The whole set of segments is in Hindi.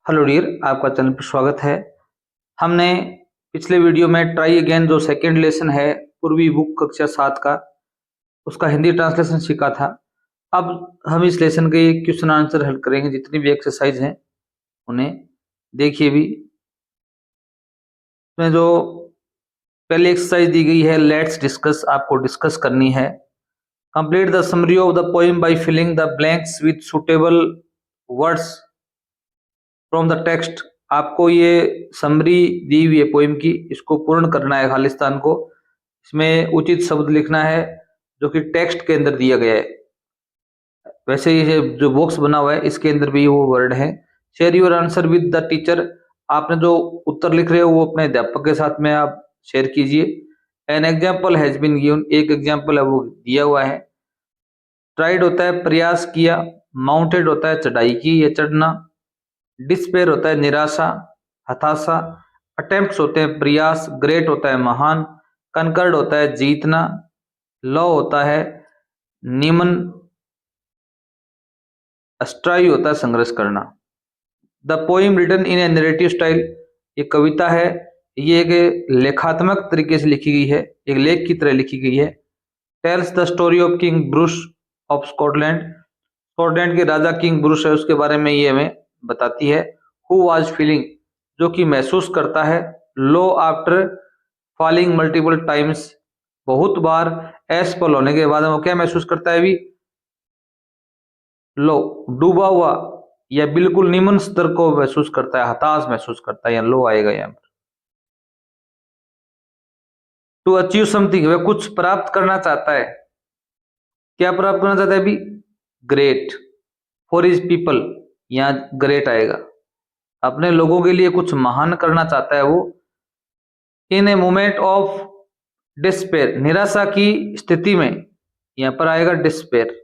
हेलो डियर, आपका चैनल पर स्वागत है। हमने पिछले वीडियो में ट्राई अगेन जो सेकंड लेसन है पूर्वी बुक कक्षा 7 का, उसका हिंदी ट्रांसलेशन सीखा था। अब हम इस लेसन के क्वेश्चन आंसर हल करेंगे। जितनी भी एक्सरसाइज हैं उन्हें देखिए। भी इसमें जो पहली एक्सरसाइज दी गई है, लेट्स डिस्कस, आपको डिस्कस करनी है। Complete the summary of the poem by filling the blanks with suitable words from the text. आपको ये समरी दी हुई है पोइम की, इसको पूर्ण करना है खालिस्तान को। इसमें उचित शब्द लिखना है जो कि टेक्स्ट के अंदर दिया गया है। वैसे ये जो बॉक्स बना हुआ है इसके अंदर भी वो वर्ड है। Share your answer with the teacher. आपने जो उत्तर लिख रहे हो वो अपने अध्यापक के साथ में आप शेयर कीजिए। An example has been given, एक एग्जाम्पल है वो दिया हुआ है। ट्राइड होता है प्रयास किया, माउंटेड होता है चढ़ाई की या चढ़ना, डिस्पेयर होता है निराशा, हताशा, अटेम्प्ट्स होते हैं प्रयास, ग्रेट होता है महान, कनकर्ड होता है जीतना, लॉ होता है निमन, स्ट्राइव होता है संघर्ष करना। The poem written in a narrative style, ये कविता है, ये एक लेखात्मक तरीके से लिखी गई है, एक लेख की तरह लिखी गई है। Tells the story of king Bruce of Scotland, Scotland के राजा किंग ब्रूस है उसके बारे में ये हमें बताती है। हु वाज फीलिंग, जो कि महसूस करता है। लो आफ्टर फॉलिंग मल्टीपल टाइम्स, बहुत बार असफल होने के बाद वो क्या महसूस करता है। अभी लो डूबा हुआ या बिल्कुल निम्न स्तर को महसूस करता है, हताश महसूस करता है, या लो आएगा यहाँ पर। टू अचीव समथिंग, वह कुछ प्राप्त करना चाहता है। क्या प्राप्त करना चाहता है अभी? ग्रेट फॉर हिज पीपल, यहाँ ग्रेट आएगा। अपने लोगों के लिए कुछ महान करना चाहता है वो। इन ए मोमेंट ऑफ डिस्पेयर, निराशा की स्थिति में, यहां पर आएगा डिस्पेयर।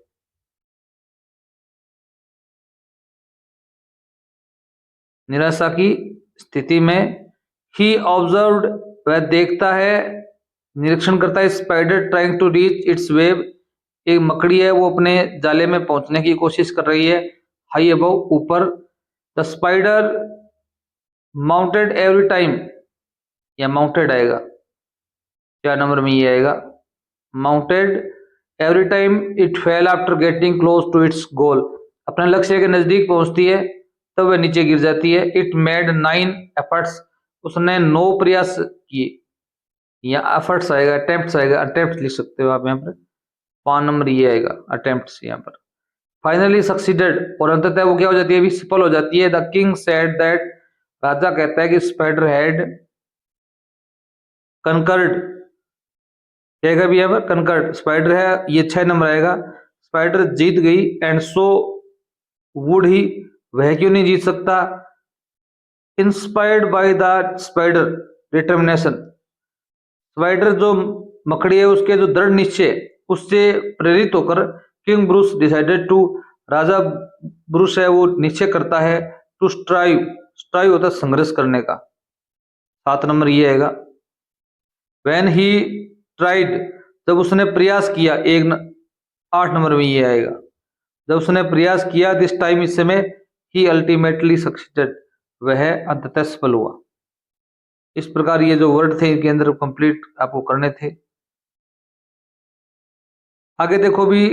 निराशा की स्थिति में ही ऑब्जर्व्ड, वह देखता है, निरीक्षण करता है। Spider trying to reach its web, एक मकड़ी है वो अपने जाले में पहुंचने की कोशिश कर रही है। हाई अबव, ऊपर। The spider mounted every time, या माउंटेड आएगा, 4 नंबर में ये आएगा mounted every time it fell after getting close to its goal, अपने लक्ष्य के नजदीक पहुंचती है तब वह नीचे गिर जाती है। इट मेड 9 एफर्ट्स, उसने 9 प्रयास किए, या एफर्ट्स आएगा, अटेम्प्ट्स आएगा, अटेम्प्ट लिख सकते हो आप यहाँ पर। 5 नंबर ये आएगा अटेम्प्ट्स यहाँ पर। फाइनली सक्सीडेड, और अंततः वो क्या हो जाती है, अभी सफल हो जाती है। द किंग सेड दैट, राजा कहता है कि स्पाइडर हैड कनकर्ड, क्या भी यहाँ पर कनकर्ड, स्पाइडर है, ये 6 नंबर आएगा। स्पाइडर जीत गई, एंड सो वुड ही, वह क्यों नहीं जीत सकता। Inspired by the spider determination, spider जो मकड़ी है उसके जो दृढ़ निश्चय, उससे प्रेरित होकर किंग ब्रूस डिसाइडेड टू, राजा ब्रूस है वो निश्चय करता है, टू स्ट्राइव, स्ट्राइव होता है संघर्ष करने का। 7 नंबर ये आएगा। व्हेन ही ट्राइड, जब उसने प्रयास किया, 8 नंबर में ये आएगा। जब उसने प्रयास किया, दिस टाइम, इस समय, ही अल्टीमेटली सक्सीडेड, वह अंततः सफल हुआ। इस प्रकार ये जो वर्ड थे इनके अंदर कंप्लीट आपको करने थे। आगे देखो भी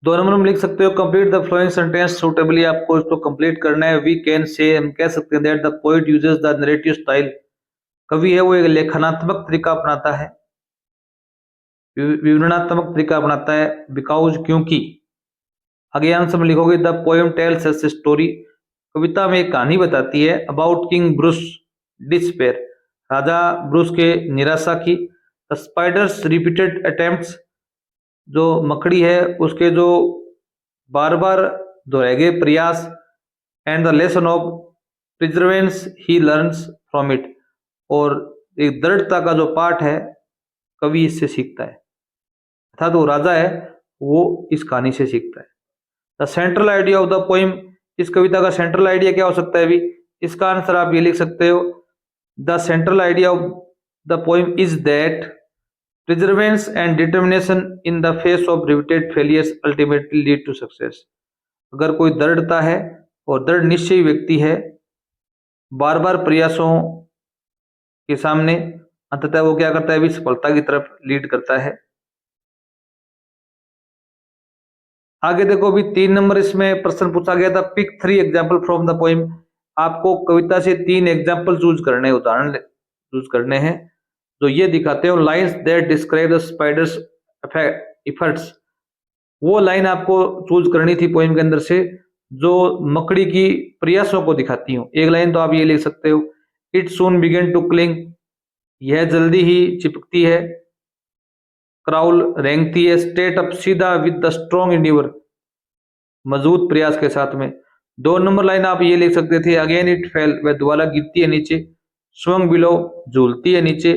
2 नंबर में लिख सकते हो, complete the flowing sentence suitably, आपको इसको कंप्लीट करना है। वी कैन से, हम कह सकते हैं that the poet uses the narrative style, कवि है वो एक लेखनात्मक तरीका अपनाता है, विवरणात्मक तरीका अपनाता है। बिकॉज, क्योंकि। आगे आंसर में लिखोगे the poem tells us story, कविता में एक कहानी बताती है, अबाउट किंग ब्रूस डिस्पेयर, राजा ब्रूस के निराशा की। द स्पाइडर्स रिपीटेड अटेम्प्ट्स, जो मकड़ी है उसके जो बार बार दोहराए गए प्रयास। And the lesson of प्रिजर्वेंस he learns from it, और एक दृढ़ता का जो पाठ है कवि इससे सीखता है, अर्थात वो राजा है वो इस कहानी से सीखता है। The central idea of the poem, इस कविता का सेंट्रल आइडिया क्या हो सकता है अभी? इसका आंसर आप ये लिख सकते हो, the central idea of the poem is that perseverance and determination in the face of repeated failures ultimately lead to success। अगर कोई दृढ़ता है और दृढ़ निश्चयी व्यक्ति है बार बार प्रयासों के सामने अंततः वो क्या करता है अभी सफलता की तरफ लीड करता है। आगे देखो अभी 3 नंबर इसमें प्रश्न पूछा गया था, pick 3 example from the poem. आपको कविता से 3 एग्जाम्पल चूज करने, उदाहरण चूज करने हैं जो ये दिखाते हो lines that describe the spiders efforts. वो लाइन आपको चूज करनी थी पोइम के अंदर से जो मकड़ी की प्रयासों को दिखाती हो। एक लाइन तो आप ये लिख सकते हो, it soon began to cling, यह जल्दी ही चिपकती है। क्राउल रेंगती है। स्टेट अप सीधा विद द स्ट्रॉन्ग इंडिवर, मजबूत प्रयास के साथ में। 2 नंबर लाइन आप ये लिख सकते थे, अगेन इट फेल, वह दोबारा गिरती है नीचे। स्वंग बिलो, झूलती है नीचे।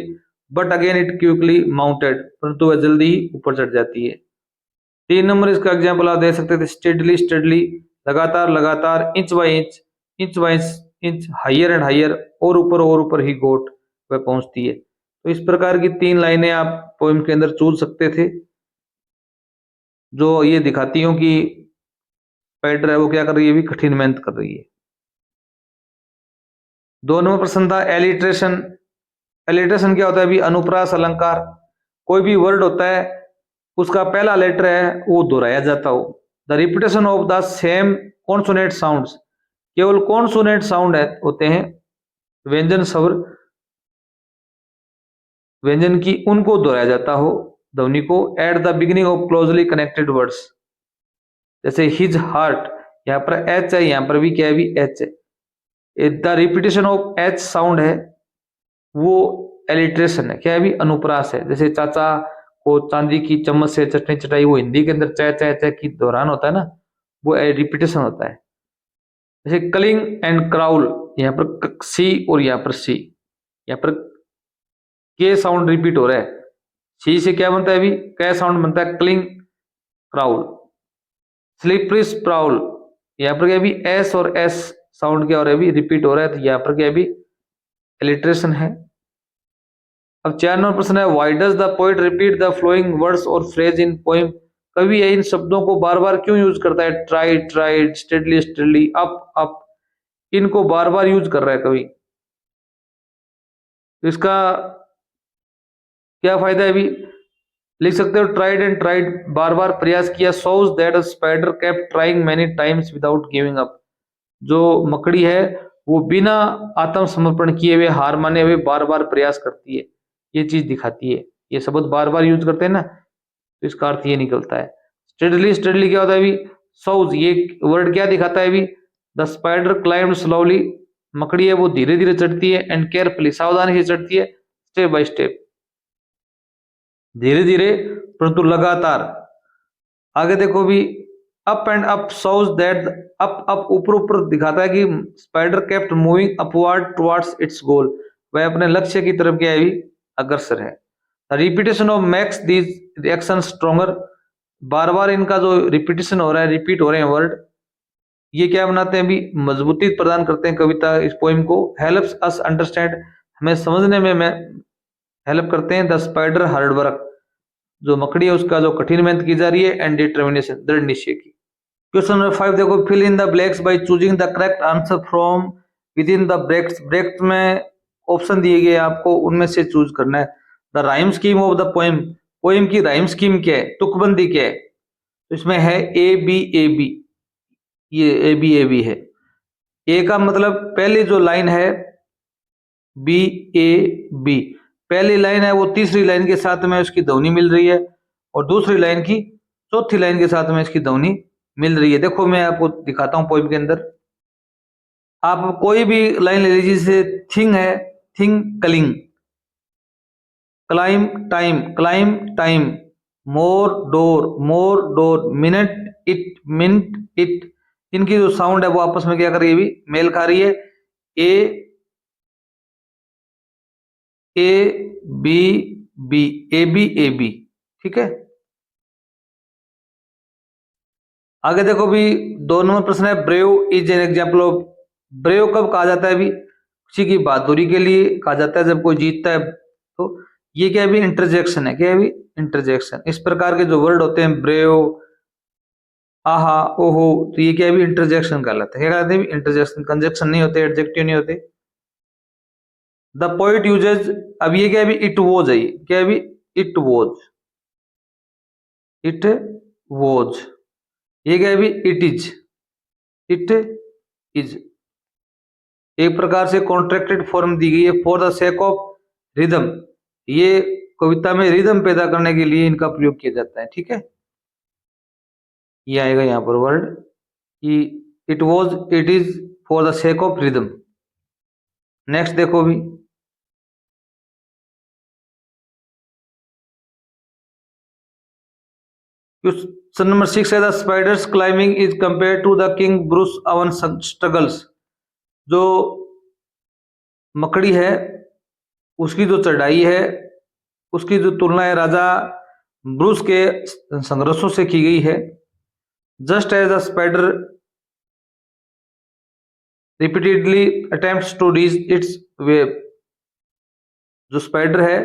But again it quickly mounted, परंतु वह जल्दी ही ऊपर चढ़ जाती है। 3 नंबर इसका एग्जाम्पल आप दे सकते थे, स्टेडली स्टेडली, लगातार लगातार, inch by inch, inch by inch, higher and higher, और ऊपर ही गोट वह पहुंचती है। तो इस प्रकार की 3 लाइनें आप पोइम के अंदर चूज सकते थे जो ये दिखाती हूँ कि स्पाइडर है वो क्या कर रही है, भी कठिन मेहनत कर रही है। 2 नंबर प्रश्न था एलिट्रेशन। एलिट्रेशन क्या होता है अभी, अनुप्रास अलंकार। कोई भी वर्ड होता है उसका पहला लेटर है वो दोहराया जाता हो। The repetition of the same consonant sounds, केवल कॉन्सोनेंट साउंड होते हैं व्यंजन स्वर, व्यंजन की, उनको दोहराया जाता हो ध्वनि को eight the beginning of closely connected words. जैसे हिज हार्ट, यहाँ पर एच है, यहाँ पर भी क्या है, भी एच है। The repetition of H sound है वो एलिट्रेशन है, क्या है, भी अनुप्रास है। जैसे चाचा को चांदी की चम्मच से चटनी चटाई, वो हिंदी के अंदर चाय चाय चाय की दौरान होता है ना, वो रिपीटेशन होता है। जैसे कलिंग एंड क्राउल, यहाँ पर सी और यहाँ पर सी, यहाँ पर के साउंड रिपीट हो रहा है। सी से क्या बनता है अभी, कै साउंड बनता है, क्लिंग क्राउल। स्लिपरी स्प्राउल, यहाँ पर क्या भी एस और एस साउंड क्या हो रहा है, अभी रिपीट हो रहा है, तो यहाँ पर क्या भी एलिट्रेशन है। अब 4 नंबर प्रश्न है, why does the poet repeat the flowing words और फ्रेज इन पोइम। कवि इन शब्दों को बार बार क्यों यूज करता है, tried tried, steadily steadily, up up, इनको बार बार यूज कर रहा है कवि। तो इसका क्या फायदा है अभी, लिख सकते हो ट्राइड एंड ट्राइड, बार बार प्रयास किया। Shows that a spider kept trying many times without giving up, जो मकड़ी है वो बिना आत्मसमर्पण किए हुए, हार माने हुए बार बार प्रयास करती है, ये चीज दिखाती है। ये शब्द बार बार यूज करते हैं ना, तो इसका अर्थ ये निकलता है। स्टेडली स्टेडली क्या होता है अभी, सोज, ये वर्ड क्या दिखाता है अभी, द स्पाइडर क्लाइम्ब स्लोली, मकड़ी है वो धीरे धीरे चढ़ती है, एंड केयरफुली, सावधानी से चढ़ती है, स्टेप बाय स्टेप, धीरे धीरे परंतु लगातार। आगे देखो भी, up and up shows that, up up ऊपर ऊपर दिखाता है कि spider kept moving upward towards its goal, वह अपने लक्ष्य की तरफ क्या है भी अग्रसर है। Repetition of makes these reaction stronger, बार बार इनका जो रिपीटेशन हो रहा है, रिपीट हो रहे हैं वर्ड, ये क्या बनाते हैं अभी, मजबूती प्रदान करते हैं कविता, इस पोइम को। हेल्प्स अस अंडरस्टैंड, हमें समझने में हेल्प करते हैं। द स्पाइडर हार्ड वर्क, जो मकड़ी है उसका जो कठिन मेहनत की जा रही है, एंड डिटर्मिनेशन, दृढ़ निश्चय की। क्वेश्चन नंबर 5 देखो, fill in the blanks by choosing the correct answer from within the द ब्रैकेट्स। ब्रैकेट में ऑप्शन दिए गए आपको, उनमें से चूज करना है। The rhyme scheme of the poem, poem की राइम स्कीम क्या है, तुकबंदी क्या है, तो इसमें है ए बी ए बी, ये ए बी है। ए का मतलब पहली जो लाइन है बी ए बी, पहली लाइन है वो तीसरी लाइन के साथ में उसकी ध्वनि मिल रही है, और दूसरी लाइन की चौथी लाइन के साथ में इसकी ध्वनि मिल रही है। देखो मैं आपको दिखाता हूं पोइम के अंदर, आप कोई भी लाइन ले लीजिए, जैसे थिंग है, thing cling, climb time, more door, minute it, इनकी जो साउंड है वो आपस में क्या कर रही है, भी मेल खा रही है। A A B B, A B, ठीक है। आगे देखो भी, 2 नंबर प्रश्न है, brave is an example of. Brave कब कहा जाता है भी, किसी की बहादुरी के लिए कहा जाता है जब कोई जीतता है, तो ये क्या है भी, इंटरजेक्शन है, क्या है भी, इंटरजेक्शन। इस प्रकार के जो वर्ड होते हैं ब्रेव, आहा, ओहो, तो ये क्या है भी, इंटरजेक्शन कहलाता है। क्या कहलाते हैं, इंटरजेक्शन, कंजक्शन नहीं होते, एडजेक्टिव नहीं होते। द पोइट यूजेज, अब ये क्या है अभी, इट वॉज है, क्या है अभी, इट वॉज, इट वॉज, ये क्या है अभी, इट इज, इट इज। एक प्रकार से कॉन्ट्रैक्टेड फॉर्म दी गई है for the sake of rhythm, ये कविता में रिदम पैदा करने के लिए इनका प्रयोग किया जाता है, ठीक है। ये आएगा यहाँ पर वर्ड कि it was, it is for the sake of rhythm. Next देखो भी, क्वेश्चन नंबर 6 है the spider's climbing is compare to the King Bruce own struggles, जो मकड़ी है उसकी जो चढ़ाई है उसकी जो तुलना है राजा ब्रूस के संघर्षों से की गई है। Just as the spider repeatedly attempts to reach its web, जो स्पाइडर है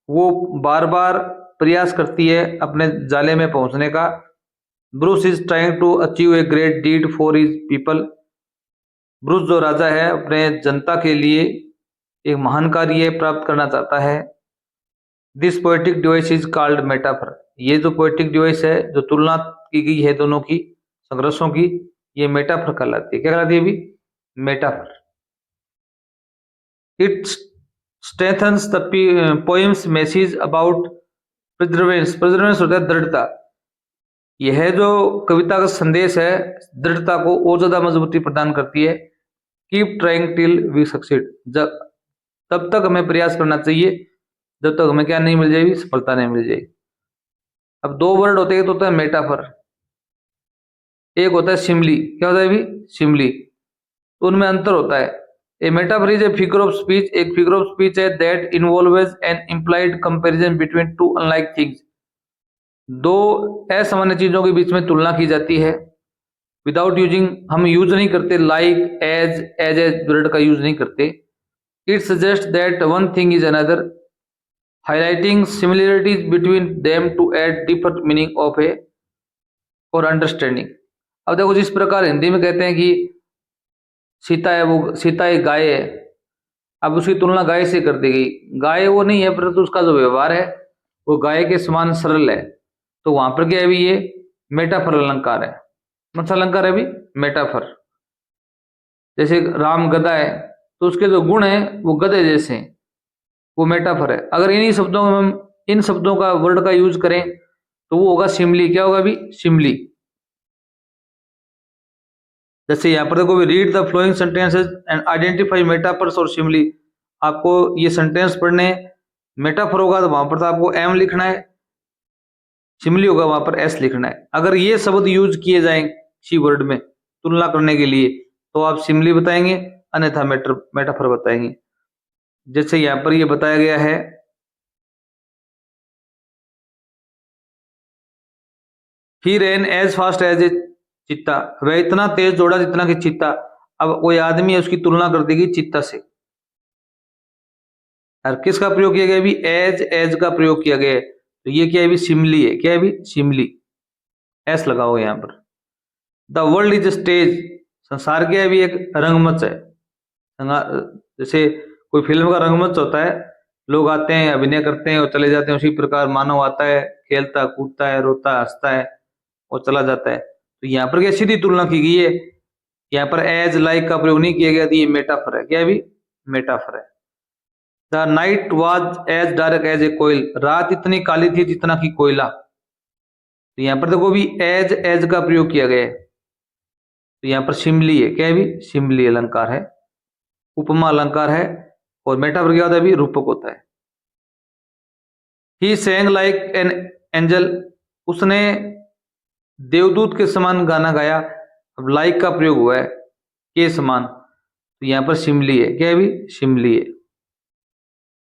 वो बार बार प्रयास करती है अपने जाले में पहुंचने का। Bruce is trying to achieve a great deed for his people, Bruce जो राजा है अपने जनता के लिए एक महान कार्य प्राप्त करना चाहता है। This poetic device is called metaphor, ये जो पोएटिक डिवाइस है जो तुलना की गई है दोनों की संघर्षों की, ये मेटाफर कहलाती है। क्या कहलाती है अभी, metaphor. It strengthens the poems message about प्रिजर्वेंस, प्रिजर्वेंस होता है दृढ़ता, यह जो कविता का संदेश है दृढ़ता को और ज्यादा मजबूती प्रदान करती है। Keep trying till we succeed, जब तब तक हमें प्रयास करना चाहिए जब तक हमें क्या नहीं मिल जाएगी, सफलता नहीं मिल जाएगी। अब दो वर्ड होते हैं, तो होता है मेटाफर, एक होता है सिमली। क्या होता है अभी, सिमली, तो उनमें अंतर होता है। A metaphor is a figure of speech, एक फिगर ऑफ स्पीच है that involves an implied comparison between two unlike things, दो असामान्य चीजों के बीच में तुलना की जाती है। विदाउट यूजिंग, हम यूज नहीं करते लाइक, एज एज वर्ड का यूज नहीं करते। It suggest that one thing is another, highlighting similarities between them to add deeper meaning of a और अंडरस्टैंडिंग। अब देखो जिस प्रकार हिंदी में कहते हैं कि सीता है, वो सीता एक गाय है, अब उसकी तुलना गाय से कर दी गई, गाय वो नहीं है परंतु उसका जो व्यवहार है वो गाय के समान सरल है, तो वहां पर क्या है अभी, ये मेटाफर अलंकार है। कौन सा अलंकार है अभी, मेटाफर। जैसे राम गधा है तो उसके जो गुण है वो गधे जैसे हैं, वो मेटाफर है। अगर इन्हीं शब्दों में हम इन शब्दों का वर्ड का यूज करें तो वो होगा सिमली। क्या होगा अभी, सिमली। जैसे यहाँ पर देखो, read the flowing sentences and identify metaphors और सिमली। आपको ये सेंटेंस पढ़ने, मेटाफर होगा तो वहां पर तो आपको एम लिखना है, सिमली होगा वहां पर एस लिखना है। अगर ये शब्द यूज किए जाएं किसी वर्ड में तुलना करने के लिए तो आप सिमली बताएंगे, अन्यथा मेटाफर बताएंगे। जैसे यहाँ पर ये बताया गया है, ही रैन एज फास्ट एज ए चीता, वह इतना तेज दौड़ा जितना कि चीता। अब कोई आदमी है उसकी तुलना कर देगी चीता से, और किसका प्रयोग किया गया अभी, एज का प्रयोग किया गया है, तो ये क्या है अभी, सिमली है। क्या है अभी, सिमली, एस लगाओ यहाँ पर। द वर्ल्ड इज स्टेज, संसार क्या है अभी, एक रंगमंच है। जैसे कोई फिल्म का रंगमंच होता है, लोग आते हैं, अभिनय करते हैं और चले जाते हैं, उसी प्रकार मानव आता है, खेलता कूदता है, रोता हंसता है और चला जाता है। तो यहाँ पर क्या सीधी तुलना की गई है, यहाँ पर एज लाइक का प्रयोग नहीं किया गया, तो ये मेटाफर है। क्या है अभी, मेटाफर है। The night was as dark as a coal, रात इतनी काली थी जितना कि कोयला। तो यहाँ पर देखो भी एज का प्रयोग किया गया है, तो यहाँ पर सिमली है। क्या है अभी, सिमली अलंकार है, उपमा अलंकार है। और मेटाफर क्या होता है अभी, रूपक होता है। ही सेंग लाइक एन एंजल, उसने देवदूत के समान गाना गाया। अब लाइक का प्रयोग हुआ है, के समान, तो यहाँ पर सिमली है। क्या है अभी, सिमली है।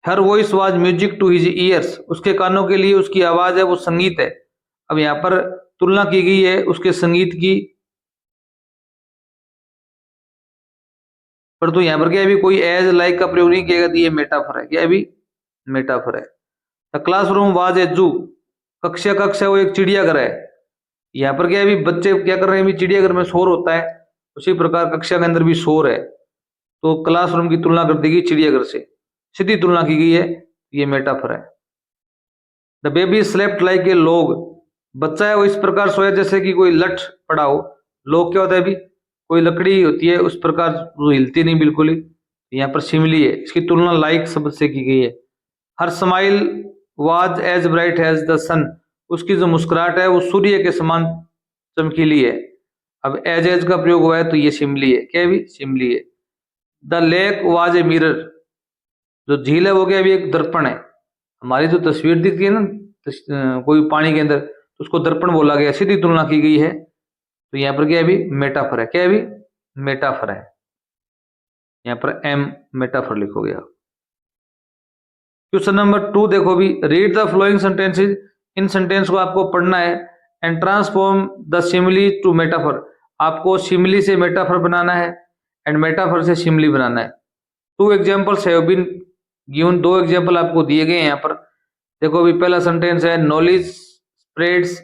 हर voice was music to his ears, उसके कानों के लिए उसकी आवाज है वो संगीत है। अब यहाँ पर तुलना की गई है उसके संगीत की, पर तो यहाँ पर क्या है अभी, कोई एज लाइक का प्रयोग नहीं किया गया, तो ये मेटाफर है। क्या है अभी, मेटाफर है। द क्लासरूम वाज ए जू, कक्षा वो एक चिड़ियाघर है। यहाँ पर क्या है अभी, बच्चे क्या कर रहे हैं अभी, चिड़ियाघर में शोर होता है, उसी प्रकार कक्षा के अंदर भी शोर है, तो क्लासरूम की तुलना कर देगी चिड़ियाघर से। सीधी तुलना की गई है, ये मेटाफर है। The baby slept like a log, बच्चा है वो इस प्रकार सोया जैसे कि कोई लठ पड़ा हो। लॉग क्या होता है अभी, कोई लकड़ी होती है उस प्रकार वो हिलती नहीं बिल्कुल ही, यहाँ पर सिमिली है, इसकी तुलना लाइक शब्द से की गई है। Her smile was as bright as the sun, उसकी जो मुस्कुराहट है वो सूर्य के समान चमकीली है। अब एज का प्रयोग हुआ है तो ये सिमली है, क्या है भी सिमली है। The lake was a mirror, जो झील है वो क्या है भी एक दर्पण है। हमारी जो तस्वीर दिखती है ना कोई पानी के अंदर, तो उसको दर्पण बोला गया, सीधी तुलना की गई है। तो यहाँ पर क्या है भी मेटाफर है, क्या है भी मेटाफर है। यहाँ पर एम मेटाफर लिखोगे आप। क्वेश्चन नंबर 2 देखो भी, रीड द फ्लोइंग सेंटेंसेस, इन सेंटेंस को आपको पढ़ना है। And transform the simile to metaphor, आपको सिमिली से मेटाफर बनाना है एंड मेटाफर से सिमिली बनाना है। 2 examples have been given, 2 example आपको दिए गए हैं यहाँ पर। देखो अभी पहला सेंटेंस है, knowledge spreads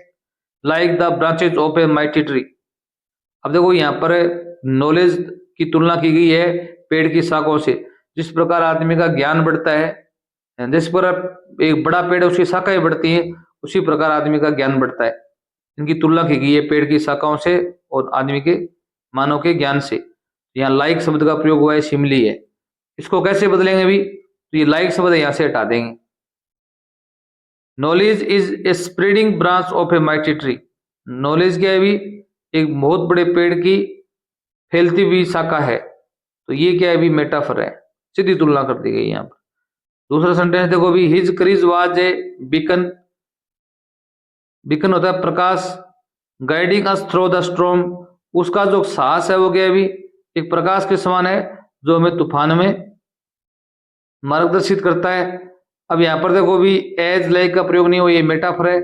like the branches of a mighty tree. अब देखो यहाँ पर नॉलेज की तुलना की गई है पेड़ की शाखों से। जिस प्रकार आदमी का ज्ञान बढ़ता है, जिस पर एक बड़ा पेड़ है उसकी शाखाएं बढ़ती हैं, उसी प्रकार आदमी का ज्ञान बढ़ता है। इनकी तुलना की गई है पेड़ की शाखाओं से और आदमी के मानव के ज्ञान से। यहाँ लाइक शब्द का प्रयोग हुआ है, सिमिली है। इसको कैसे बदलेंगे भी, तो ये लाइक शब्द यहाँ से हटा देंगे। Knowledge is a spreading branch of a mighty tree, knowledge क्या है भी एक बहुत बड़े पेड़ की फैलती हुई शाखा है। तो ये क्या है भी मेटाफर है, सीधी तुलना कर दी गई यहाँ पर। दूसरा सेंटेंस देखो भी, his courage was a beacon, beacon होता है प्रकाश, guiding us through the storm, उसका जो साहस है वो क्या है भी एक प्रकाश के समान है जो हमें तूफान में मार्गदर्शित करता है। अब यहाँ पर देखो भी एज लाइक का प्रयोग नहीं हो, ये मेटाफर है।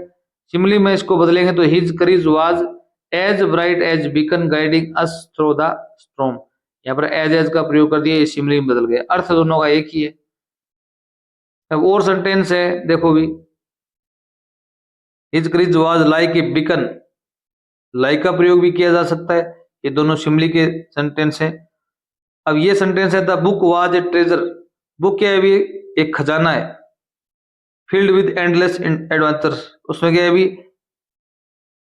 सिमिली में इसको बदलेंगे तो his courage was as bright as beacon guiding us through the storm, यहाँ पर एज का प्रयोग कर दिया, ये सिमिली में बदल गया, अर्थ दोनों का एक ही है। अब और सेंटेंस है देखो भी, his courage was like a beacon, like का प्रयोग भी किया जा सकता है, ये दोनों सिमिली के सेंटेंस हैं। अब ये सेंटेंस है, the book was a treasure, book क्या है भी एक खजाना है, फील्ड विद एंडलेस एडवेंचर्स, उसमें क्या है भी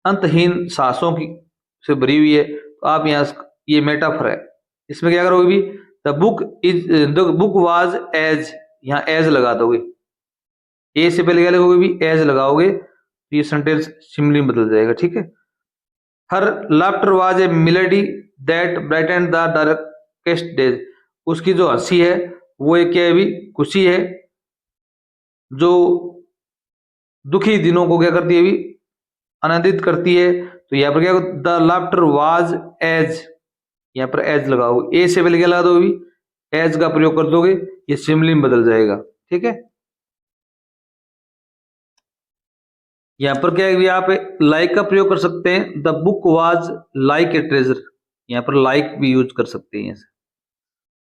अंतहीन साहसों की से भरी हुई है। तो आप यहाँ ये मेटाफर है, इसमें क्या करोगे भी, द बुक वाज एज, यहाँ एज लगा दोगे, ए से पहले क्या लगोगे भी एज लगाओगे, तो ये सेंटेंस सिमिली बदल जाएगा, ठीक है। Her laughter was a melody that brightened the darkest days, उसकी जो हंसी है वो एक क्या है भी खुशी है जो दुखी दिनों को क्या करती है भी आनंदित करती है। तो यहाँ पर क्या, द लाफ्टर वाज एज, यहाँ पर एज लगाओ, ए से पहले क्या लगा दोगे भी एज का प्रयोग कर दोगे, ये सिमिली में बदल जाएगा, ठीक है। यहाँ पर क्या है भी आप लाइक का प्रयोग कर सकते हैं, the book was like a treasure, यहाँ पर लाइक भी यूज कर सकते हैं ऐसे।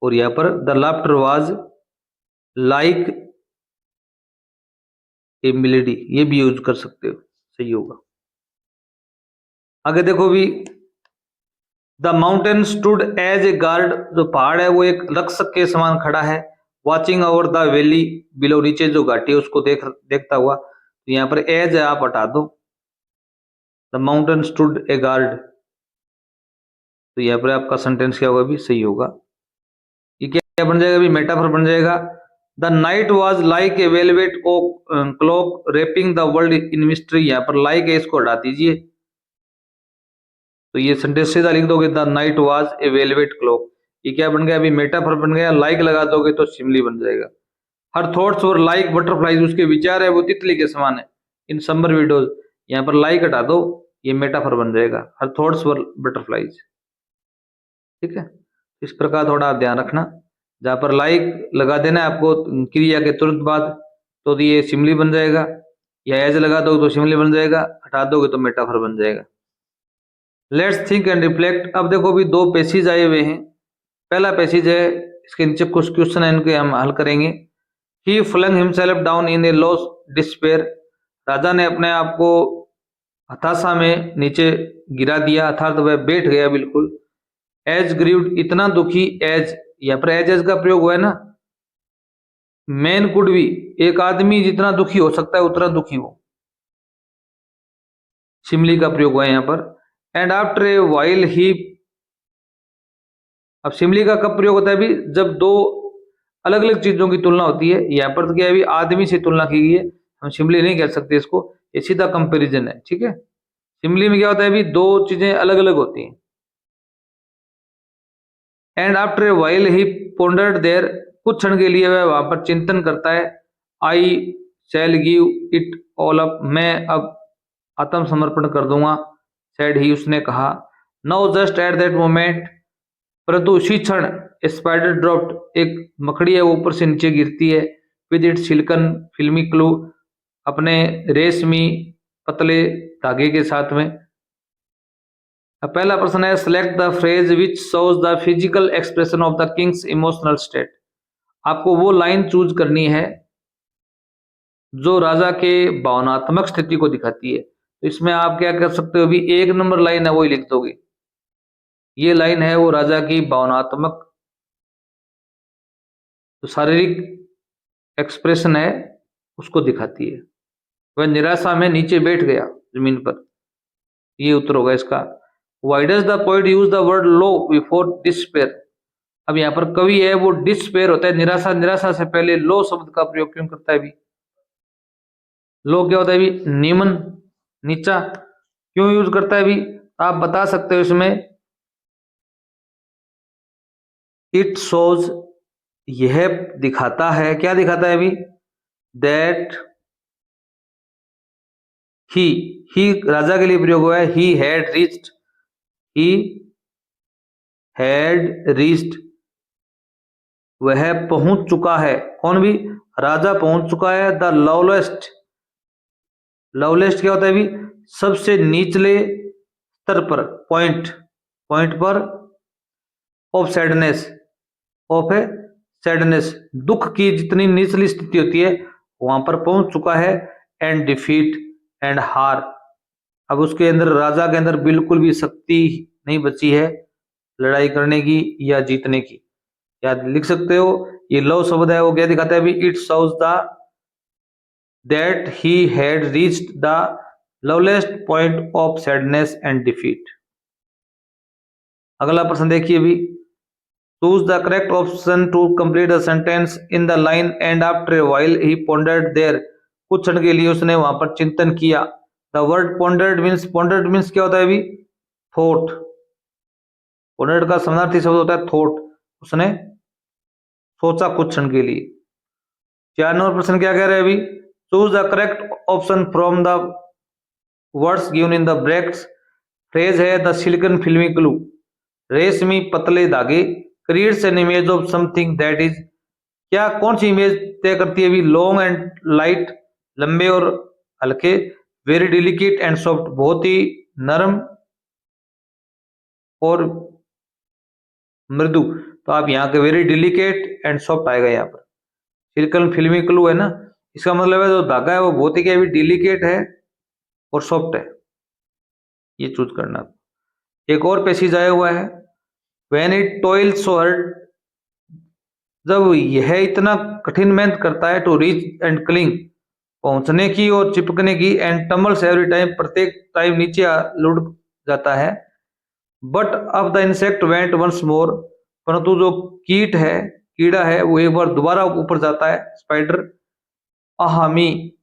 और यहाँ पर the laughter was like a milady, ये भी यूज कर सकते हो, सही होगा। आगे देखो भी, the mountain stood as a guard, जो पहाड़ है वो एक रक्षक के समान खड़ा है, watching over the valley below, नीचे जो घाटी है उसको देखता हुआ। तो यहाँ पर एज है आप हटा दो, the mountain stood A guard, तो यहाँ पर आपका सेंटेंस क्या होगा भी सही होगा। ये क्या बन जाएगा भी मेटाफर बन जाएगा। The night was like a velvet clock rapping the world in mystery, यहाँ पर लाइक है इसको हटा दीजिए, तो ये सेंटेंस सीधा लिख दोगे, the night was a velvet clock, ये क्या बन गया अभी मेटाफर बन गया। लाइक लगा दोगे तो सिमिली बन जाएगा। हर थॉट्स और लाइक बटरफ्लाइज, उसके विचार है वो तितली के समान है इन समर विडोज, यहाँ पर लाइक हटा दो, ये मेटाफर बन जाएगा, हर थॉट्स और बटरफ्लाइज, ठीक है। इस प्रकार थोड़ा आप ध्यान रखना, जहां पर लाइक लगा देना है आपको क्रिया के तुरंत बाद, तो ये सिमिली बन जाएगा, या एज लगा दोगे तो सिमिली बन जाएगा, हटा दोगे तो मेटाफर बन जाएगा। लेट्स थिंक एंड रिफ्लेक्ट, अब देखो भी 2 पैसेज आए हुए हैं। पहला पैसेज है, इसके नीचे कुछ क्वेश्चन है, इनके हम हल करेंगे। He flung himself down in a lost despair, राजा ने अपने आप को हताशा में नीचे गिरा दिया, अर्थात वह बैठ गया बिल्कुल। एज ग्रीव्ड, इतना दुखी, एज यहाँ पर एज का प्रयोग हुआ है ना, मैन कुड बी, एक आदमी जितना दुखी हो सकता है उतना दुखी हो, सिमली का प्रयोग हुआ है यहाँ पर। एंड आफ्टर ए वाइल ही, अब सिमली का कब प्रयोग होता है अभी, जब दो अलग अलग चीजों की तुलना होती है। यहाँ पर तो क्या है अभी, आदमी से तुलना की गई है, हम सिमली नहीं कह सकते इसको, ये सीधा कंपैरिजन है, ठीक है। सिमली में क्या होता है अभी, दो चीजें अलग अलग होती हैं। And after a while he pondered there, कुछ क्षण के लिए वह वहां पर चिंतन करता है। I shall give it all up, मैं अब आत्मसमर्पण कर दूंगा। सैड ही, उसने कहा। Now just at that moment, परंतु उसी क्षण स्पाइडर ड्रॉप्ड, एक मकड़ी है वो ऊपर से नीचे गिरती है। विद इट सिल्कन फिल्मी क्लू, अपने रेशमी पतले धागे के साथ में। अब पहला प्रश्न है, select the phrase which shows the physical expression of the Kings emotional state. आपको वो लाइन चूज करनी है जो राजा के भावनात्मक स्थिति को दिखाती है। तो इसमें आप क्या कर सकते हो, अभी 1 नंबर लाइन है वही लिख दोगे। ये लाइन है वो राजा की भावनात्मक, जो शारीरिक एक्सप्रेशन है उसको दिखाती है। वह निराशा में नीचे बैठ गया जमीन पर, ये उत्तर होगा इसका। Why does the poet use the word low before despair. अब यहाँ पर कवि है वो डिस्पेयर होता है निराशा, निराशा से पहले लो शब्द का प्रयोग क्यों करता है अभी। लो क्या होता है अभी, निम्न, नीचा, क्यों यूज करता है अभी, आप बता सकते हो इसमें। इट शोज, यह दिखाता है, क्या दिखाता है अभी, दैट ही राजा के लिए प्रयोग हुआ है। ही had reached, he had reached, वह पहुंच चुका है, कौन भी, राजा पहुंच चुका है। द लवलेस्ट, लवलेस्ट क्या होता है अभी, सबसे निचले स्तर पर, पॉइंट, पॉइंट पर, ऑफ सैडनेस, ऑफ है सैडनेस, दुख की जितनी निचली स्थिति होती है वहां पर पहुंच चुका है। एंड डिफीट, एंड हार, अब उसके अंदर, राजा के अंदर बिल्कुल भी शक्ति नहीं बची है लड़ाई करने की या जीतने की। याद लिख सकते हो, ये लव शब्द है वो क्या दिखाता है अभी, it shows the that he had reached the lowest point of sadness and defeat. अगला प्रश्न देखिए अभी, choose the correct option to complete the sentence in the line and after a while he pondered there, कुछ क्षण के लिए उसने वहां पर चिंतन किया। द वर्ड pondered मीन्स क्या होता है अभी, थॉट। pondered का समानार्थी शब्द होता है थॉट, उसने सोचा कुछ क्षण के लिए। 4 नंबर प्रश्न क्या कह रहे हैं अभी, choose the correct option from the words given in द ब्रैकेट्स। फ्रेज है द सिलिकन फिल्मी ग्लू, रेशमी पतले धागे, creates an image of something that is, क्या कौन सी इमेज तय करती है अभी, लॉन्ग एंड लाइट, लंबे और हल्के, वेरी डिलिकेट एंड सॉफ्ट, बहुत ही नरम और मृदु। तो आप यहाँ के वेरी डिलिकेट एंड सॉफ्ट आएगा यहाँ पर। सिलिकन फिल्मी ग्लू है ना, इसका मतलब है जो धागा है वो बहुत ही क्या डिलिकेट है और सॉफ्ट है, ये चूज करना। एक और पैसेज आया हुआ है, when it toil so hard, जब यह इतना कठिन मेहनत करता है, टू रीच एंड क्लिंग, पहुंचने की और चिपकने की, एंड टम्बल्स एवरी टाइम, प्रत्येक टाइम नीचे लुढ़क जाता है। But up the insect went once more, परंतु जो कीट है, कीड़ा है, वो एक बार दोबारा ऊपर जाता है, स्पाइडर। अहामी,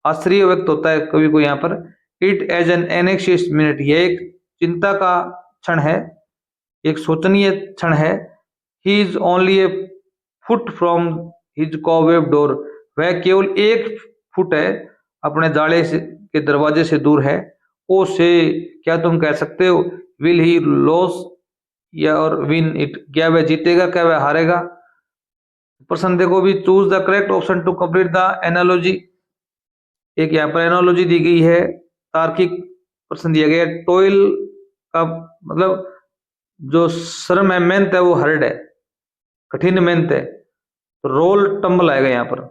आश्चर्य व्यक्त होता है कवि को यहाँ पर। It as an anxious minute, यह एक चिंता का क्षण है, एक शोचनीय क्षण है। He is only a foot from his cobweb door, वह केवल 1 फुट है अपने जाले से के दरवाजे से दूर है। ओ से, क्या तुम कह सकते हो, विल ही लॉस या और विन इट, क्या वह जीतेगा क्या वह हारेगा। प्रश्न देखो भी, choose the correct option to complete the analogy. एक यहाँ पर एनालॉजी दी गई है, तार्किक प्रश्न दिया गया है। टोइल का मतलब जो श्रम है, मेहनत है, वो हार्ड है, कठिन मेहनत है, तो रोल टम्बल आएगा यहाँ पर।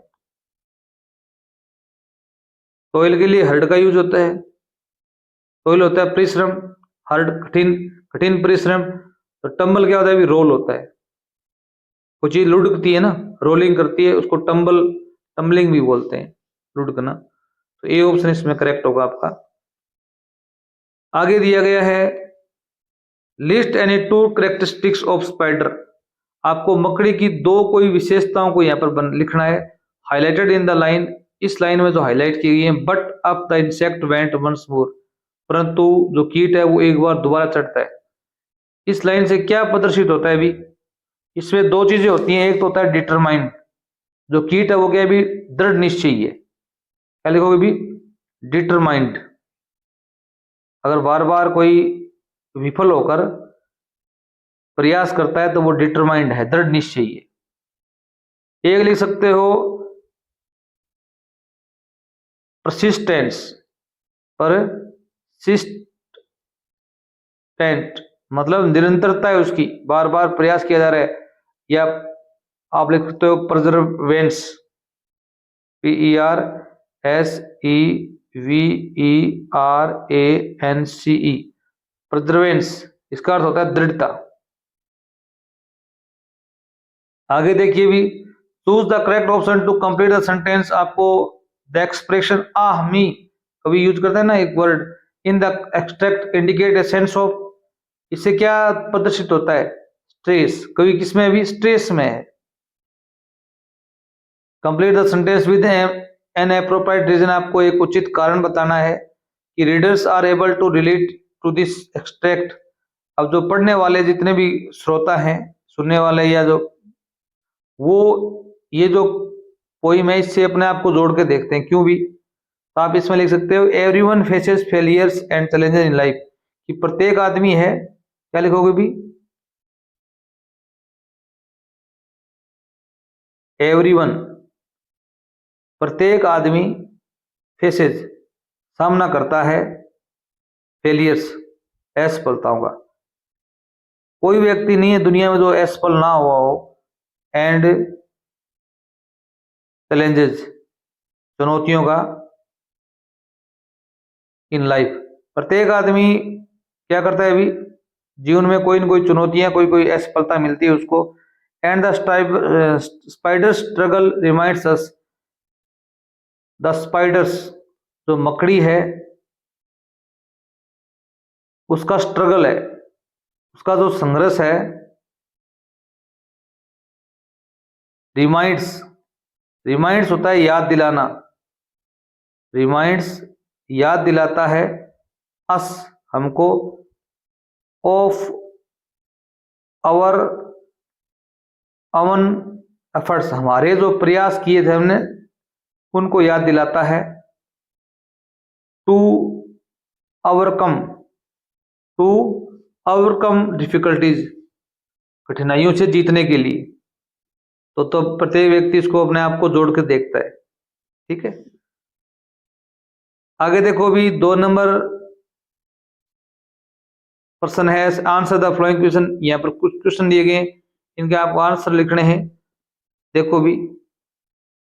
टोइल के लिए हार्ड का यूज होता है, टोइल होता है परिश्रम, हार्ड कठिन, कठिन परिश्रम, तो टम्बल क्या होता है, भी रोल होता है। कोई चीज लुढ़कती है ना, रोलिंग करती है, उसको टम्बलिंग भी बोलते हैं, लुढ़कना। तो ए ऑप्शन इसमें करेक्ट होगा आपका। आगे दिया गया है list any two characteristics of spider. आपको मकड़ी की दो कोई विशेषताओं को यहाँ पर लिखना है। हाईलाइटेड इन द लाइन, इस लाइन में जो हाईलाइट की गई है, but up the insect went once more, परंतु जो कीट है वो एक बार दोबारा चढ़ता है। इस लाइन से क्या प्रदर्शित होता है अभी? इसमें दो चीजें होती हैं, एक तो होता है डिटरमाइंड, जो कीट है वो क्या भी दृढ़ निश्चयी है। क्या लिखोगे भी? डिटरमाइंड। अगर बार बार कोई विफल होकर प्रयास करता है तो वो डिटरमाइंड है, दृढ़ निश्चयी है। एक लिख सकते हो परसिस्टेंस, परसिस्टेंट मतलब निरंतरता है उसकी, बार बार प्रयास किया जा रहा है। या आप लिख सकते हो परजर्वेंस, PERSEVERANCE, परजर्वेंस, इसका अर्थ होता है दृढ़ता। आगे देखिए भी, choose the correct option to complete the sentence. आपको द एक्सप्रेशन आह मी कभी यूज करते हैं ना एक word, in the extract indicate a sense of, इससे क्या प्रदर्शित होता है? स्ट्रेस। कभी किसमें? अभी स्ट्रेस में है। Complete the sentence with an appropriate reason. आपको एक उचित कारण बताना है कि readers are able to relate to this extract. अब जो पढ़ने वाले जितने भी श्रोता हैं, सुनने वाले, या जो वो ये जो पोइम है इससे अपने आप को जोड़ के देखते हैं, क्यों भी। तो आप इसमें लिख सकते हो everyone faces failures and challenges in life, कि प्रत्येक आदमी है, क्या लिखोगे भी? एवरीवन, प्रत्येक आदमी, फेसेस सामना करता है, फेलियर्स असफलताओं का। कोई व्यक्ति नहीं है दुनिया में जो असफल ना हुआ हो, एंड चैलेंजेस, चुनौतियों का, इन लाइफ। प्रत्येक आदमी क्या करता है अभी जीवन में? कोई न कोई चुनौतियां, कोई कोई असफलता मिलती है उसको। And the spider struggle reminds us, the spiders, जो मकड़ी है उसका स्ट्रगल है, उसका जो संघर्ष है, रिमाइंड्स, रिमाइंड्स होता है याद दिलाना, रिमाइंड्स याद दिलाता है, अस हमको, ऑफ आवर अवन एफर्ट्स हमारे जो प्रयास किए थे हमने उनको याद दिलाता है, to overcome, to overcome difficulties, कठिनाइयों से जीतने के लिए। तो प्रत्येक व्यक्ति इसको अपने आप को जोड़ के देखता है। ठीक है, आगे देखो भी 2 नंबर पर्सन है, आंसर द फॉलोइंग क्वेश्चन। यहाँ पर कुछ क्वेश्चन दिए गए, इनके आपको आंसर लिखने हैं। देखो भी,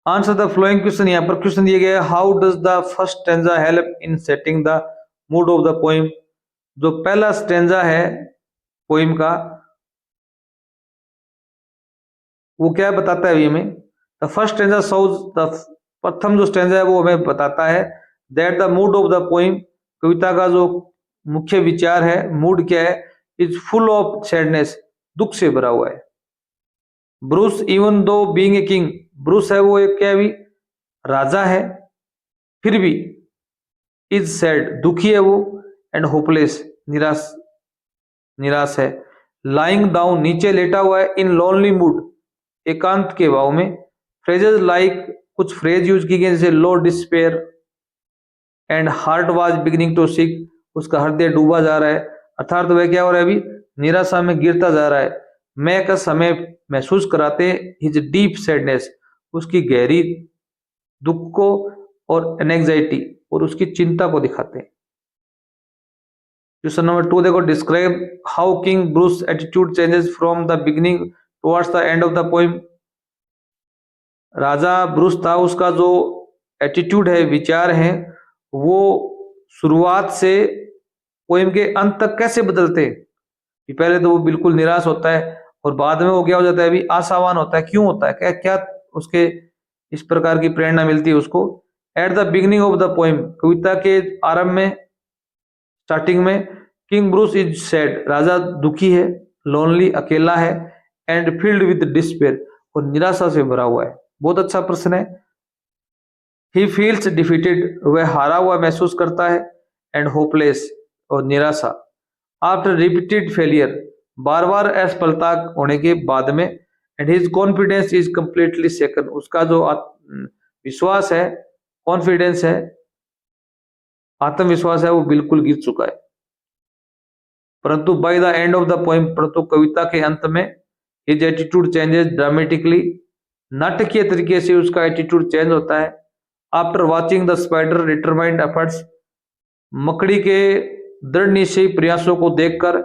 आंसर द फ्लोइंग क्वेश्चन। यहाँ पर क्वेश्चन दिए गए, how does the first stanza help in setting the mood of the poem. जो पहला स्टैंजा है पोइम का वो क्या बताता है हमें? The first stanza shows the, प्रथम जो स्टैंजा है वो हमें बताता है that the mood of the poem, कविता का जो मुख्य विचार है, मूड क्या है, इज फुल ऑफ सैडनेस, दुख से भरा हुआ है। Bruce even though being a king, Bruce है वो एक क्या भी राजा है, फिर भी इज सैड दुखी है वो, एंड होपलेस निराश, निराश है। लाइंग डाउन नीचे लेटा हुआ है, इन लोनली मूड एकांत के भाव में। फ्रेजेस लाइक कुछ फ्रेज यूज की गई जैसे low despair and heart was beginning to sick, उसका हृदय डूबा जा रहा है, अर्थात वह क्या हो रहा है अभी निराशा में गिरता जा रहा है। मैं का समय महसूस कराते हिज डीप सैडनेस, उसकी गहरी दुख को और एनेक्साइटी और उसकी चिंता को दिखाते हैं। क्वेश्चन नंबर 2 देखो, describe how king Bruce attitude changes from the beginning towards the end of the poem. Raja Bruce था, उसका जो एटीट्यूड है, विचार है, वो शुरुआत से पोइम के अंत तक कैसे बदलते हैं। कि पहले तो वो बिल्कुल निराश होता है और बाद में वो क्या हो जाता है, अभी आशावान होता है। क्यों होता है, क्या क्या उसके इस प्रकार की प्रेरणा मिलती है उसको। At the beginning of the poem, कविता के आरंभ में, स्टार्टिंग में, किंग ब्रूस इज सैड, राजा दुखी है, लोनली अकेला है, एंड फील्ड विद डिस्पेयर, और निराशा से भरा हुआ है। बहुत अच्छा प्रश्न है। ही फील्स डिफीटेड, वह हारा हुआ महसूस करता है, एंड होपलेस, और निराशा। आफ्टर रिपीटेड फेलियर, बार बार असफलता होने के बाद में, and his confidence is completely सेकन, उसका जो विश्वास है, कॉन्फिडेंस है, आत्मविश्वास है, वो बिल्कुल गिर चुका है। परंतु by the end of the poem, परंतु कविता के अंत में, हिज एटीट्यूड चेंजेस ड्रामेटिकली, नाटकीय तरीके से उसका एटीट्यूड चेंज होता है। After watching the spider determined efforts, मकड़ी के दृढ़ निश्चयी प्रयासों को देखकर,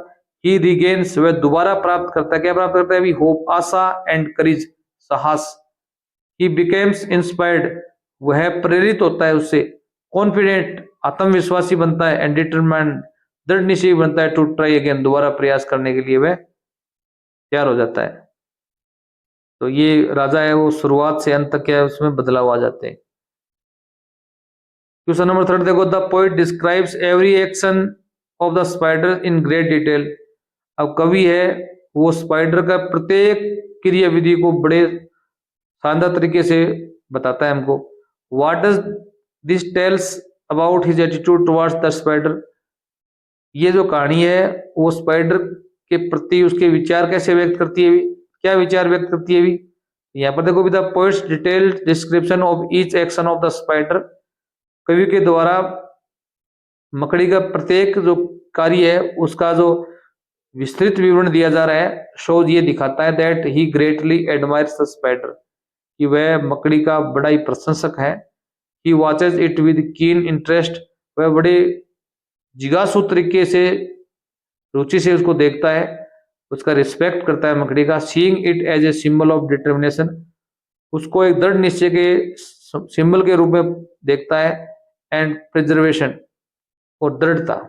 ही रिगेन्स, वह दोबारा प्राप्त करता है, क्या प्राप्त करता है, होप, आशा, एंड करेज, साहस। ही बिकेम्स इंस्पायर्ड, वह प्रेरित होता है उससे। कॉन्फिडेंट, आत्मविश्वासी बनता है, एंड डिटरमाइंड, दृढ़ निश्चयी बनता है, टू ट्राई अगेन, दोबारा प्रयास करने के लिए वह तैयार हो जाता है। तो ये राजा है वो शुरुआत से अंत तक क्या है उसमें बदलाव आ जाते हैं। क्वेश्चन नंबर 3 देखो, the poet describes every action of the spider in great detail. अब कवि है वो स्पाइडर का प्रत्येक क्रियाविधि को बड़े शानदार तरीके से बताता है हमको। What does this tells about his attitude towards the spider, ये जो कहानी है वो स्पाइडर के प्रति उसके विचार कैसे व्यक्त करती है, क्या विचार व्यक्त करती है। यहाँ पर देखो, the poets detailed description of each action of the spider, कवि के द्वारा मकड़ी का प्रत्येक जो कार्य है उसका जो विस्तृत विवरण दिया जा रहा है, शोज ये दिखाता है that he greatly admires the spider, कि वह मकड़ी का बड़ा ही प्रशंसक है। He watches it with keen interest, वह बड़े जिज्ञासु तरीके से, रुचि से उसको देखता है, उसका रिस्पेक्ट करता है मकड़ी का। Seeing it as a symbol of determination, उसको एक दृढ़ निश्चय के सिंबल के रूप में देखता है, एंड प्रिजर्वेशन, और दृढ़ता।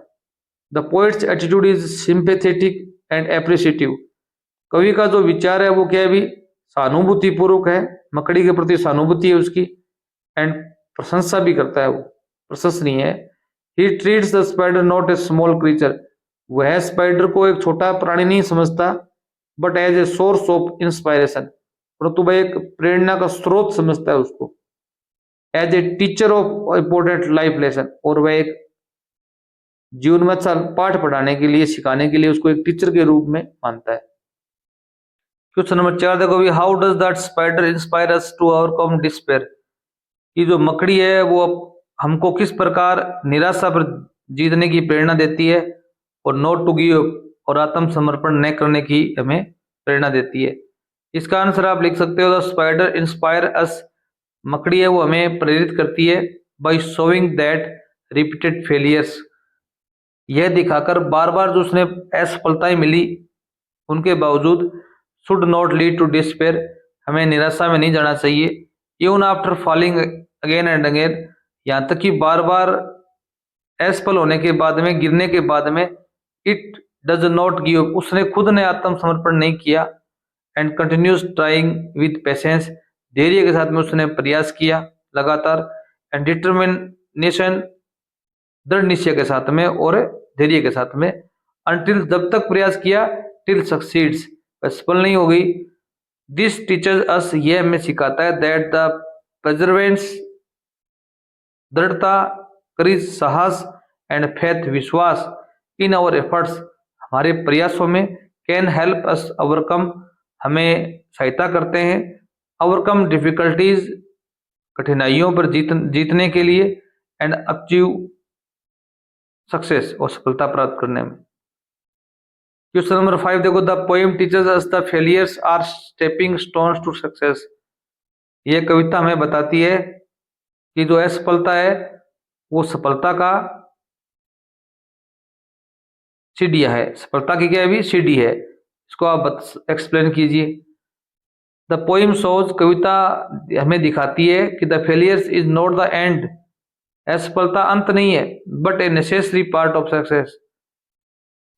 The poets attitude is sympathetic and appreciative, कवि का जो विचार है वो क्या है भी, सहानुभूति पूर्वक है, मकड़ी के प्रति सहानुभूति है उसकी, एंड प्रशंसा भी करता है, वो प्रशंसनीय है। He treats the spider not a small creature, वह स्पाइडर को एक छोटा प्राणी नहीं समझता, but as a source of inspiration, परंतु वह एक प्रेरणा का स्रोत समझता है उसको। As a teacher of important life lesson, और वह एक जीवन में अच्छा पाठ पढ़ाने के लिए, सिखाने के लिए उसको एक टीचर के रूप में मानता है। क्वेश्चन नंबर 4 देखो भी, how does that spider inspire us to overcome despair, कि जो मकड़ी है वो हमको किस प्रकार निराशा पर जीतने की प्रेरणा देती है, और नॉट टू गिव, और आत्मसमर्पण न करने की हमें प्रेरणा देती है। इसका आंसर आप लिख सकते हो, द स्पाइडर इंस्पायर अस, मकड़ी है वो हमें प्रेरित करती है, by showing that repeated failures, यह दिखाकर बार बार जो उसने असफलताएं मिली उनके बावजूद, should not lead to despair, हमें निराशा में नहीं जाना चाहिए। Even after falling again and again, यहाँ तक कि बार बार असफल होने के बाद में, गिरने के बाद में, इट डज नॉट गिव, उसने खुद ने आत्मसमर्पण नहीं किया, and continuous trying with patience, धैर्य के साथ में उसने प्रयास किया लगातार, एंड डिटर्मिनेशन, दृढ़ निश्चय के साथ में और धैर्य के साथ में, अनटिल, जब तक प्रयास किया, टिल सक्सीड्स, सफल नहीं हो गई। दिस टीचर्स अस, ये हमें सिखाता है, दैट द परसेवरेंस, दृढ़ता, करेज, साहस, एंड फेथ, विश्वास, इन आवर एफर्ट्स, हमारे प्रयासों में, कैन हेल्प अस ओवरकम, हमें सहायता करते हैं, ओवरकम डिफिकल्टीज, कठिनाइयों पर जीतने के लिए, एंड अचीव सक्सेस, और सफलता प्राप्त करने में। क्वेश्चन नंबर 5 देखो, the poem teaches us the failures are stepping stones to success, यह कविता हमें बताती है कि जो असफलता है वो सफलता का सीढ़ियां है, सफलता की क्या है भी, सीढ़ी है। इसको आप एक्सप्लेन कीजिए। द पोएम शोज, कविता हमें दिखाती है कि the failures is not the end, असफलता अंत नहीं है, but a necessary part of success,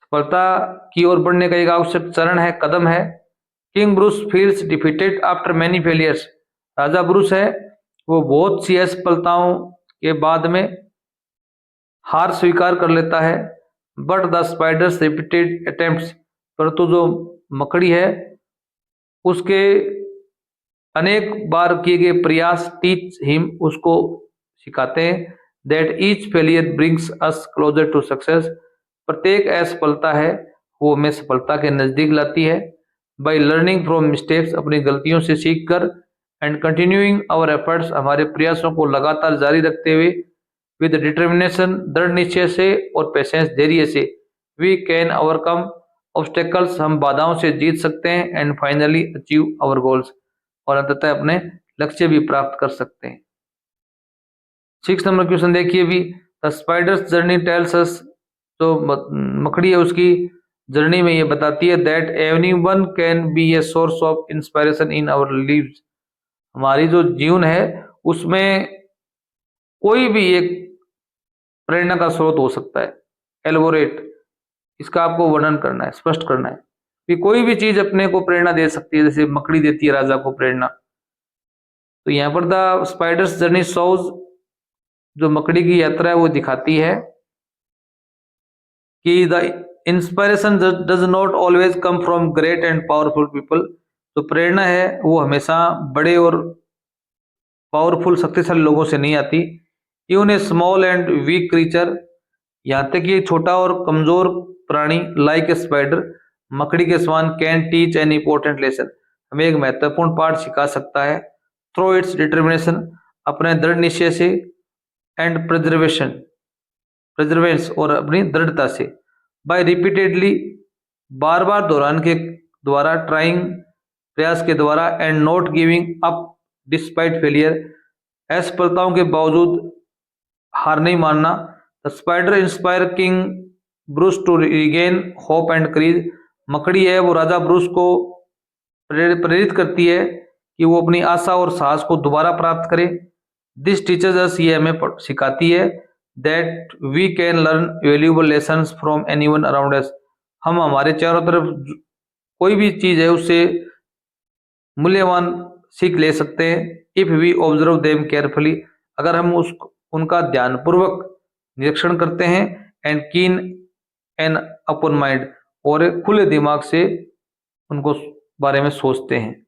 सफलता की ओर बढ़ने का एक आवश्यक चरण है, कदम है, king Bruce feels defeated after many failures. राजा ब्रूस है वो बहुत सी असफलताओं के बाद में हार स्वीकार कर लेता है। But the spiders repeated attempts, परंतु जो मकड़ी है उसके अनेक बार किए गए प्रयास टीच हिम, उसको सिखाते हैं that each failure brings us closer to success, प्रत्येक असफलता है वो हमें सफलता के नजदीक लाती है। बाय लर्निंग फ्रॉम मिस्टेक्स, अपनी गलतियों से सीख कर, एंड कंटिन्यूइंग आवर एफर्ट्स, हमारे प्रयासों को लगातार जारी रखते हुए, विद डिटर्मिनेशन, दृढ़ निश्चय से, और पेशेंस, धैर्य से, वी कैन ओवरकम ऑब्स्टेकल्स, हम बाधाओं से जीत सकते हैं, and finally achieve our goals, और अंततः अपने लक्ष्य भी प्राप्त कर सकते हैं। 6 नंबर क्वेश्चन देखिए भी, the spider's journey tells us, जो मकड़ी है उसकी जर्नी में ये बताती है that everyone can be a source of inspiration in our lives, हमारी जो जीवन है उसमें कोई भी एक प्रेरणा का स्रोत हो सकता है। एलबोरेट, इसका आपको वर्णन करना है, स्पष्ट करना है कि कोई भी चीज अपने को प्रेरणा दे सकती है, जैसे मकड़ी देती है राजा को प्रेरणा। तो यहाँ पर द स्पाइडर्स जर्नी शोज, जो मकड़ी की यात्रा है वो दिखाती है कि the inspiration does not always come from great and powerful people, तो प्रेरणा है वो हमेशा बड़े और पावरफुल शक्तिशाली लोगों से नहीं आती। Even a small and weak creature, यहाँ तक कि छोटा और कमजोर प्राणी, लाइक ए स्पाइडर, मकड़ी के समान, can teach an important lesson, हमें एक महत्वपूर्ण पाठ सिखा सकता है। थ्रू इट्स डिटर्मिनेशन, अपने दृढ़ निश्चय से, एंड प्रेजर्वेंस, और अपनी दृढ़ता से, बाय रिपीटेडली, बार बार दोहरान के द्वारा, ट्राइंग, प्रयास के द्वारा, and not giving up despite failure, असफलताओं के बावजूद हार नहीं मानना। The spider inspire king Bruce to regain hope and courage, मकड़ी है वो राजा ब्रूस को प्रेरित करती है कि वो अपनी आशा और साहस को दोबारा प्राप्त करे। दिस टीचर्स अस, ये हमें सिखाती है that we can learn valuable lessons from anyone around us, हम हमारे चारों तरफ कोई भी चीज है उससे मूल्यवान सीख ले सकते हैं। If we observe them carefully, अगर हम उनका ध्यानपूर्वक निरीक्षण करते हैं, एंड कीन एन अपन माइंड, और एक खुले दिमाग से उनको बारे में सोचते हैं।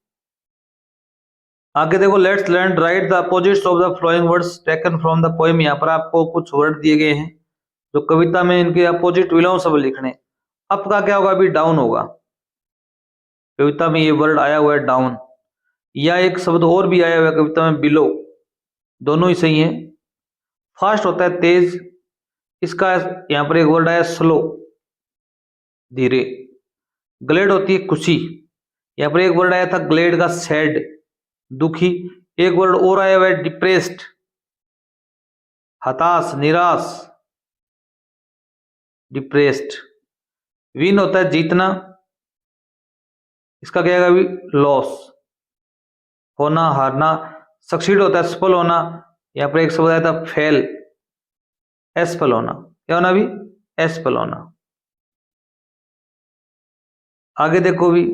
आगे देखो, let's learn right the opposites of the flowing words taken from the poem. यहाँ पर आपको कुछ वर्ड दिए गए हैं जो कविता में इनके अपोजिट विलोम शब्द लिखने। अप का क्या होगा, अभी डाउन होगा, कविता में ये वर्ड आया हुआ है डाउन, या एक शब्द और भी आया हुआ है कविता में बिलो, दोनों ही सही हैं। फास्ट होता है तेज, इसका यहाँ पर एक वर्ड आया स्लो, धीरे। ग्लेड होती है खुशी, यहाँ पर एक वर्ड आया था ग्लेड का सैड, दुखी। एक वर्ड और आया हुआ है डिप्रेस्ड, हताश, निराश, डिप्रेस्ड। विन होता है जीतना, इसका क्या है लॉस, होना, हारना। सक्सीड होता है सफल होना, यहाँ पर एक शब्द आया था फेल, असफल होना, क्या होना अभी, असफल होना। आगे देखो भी,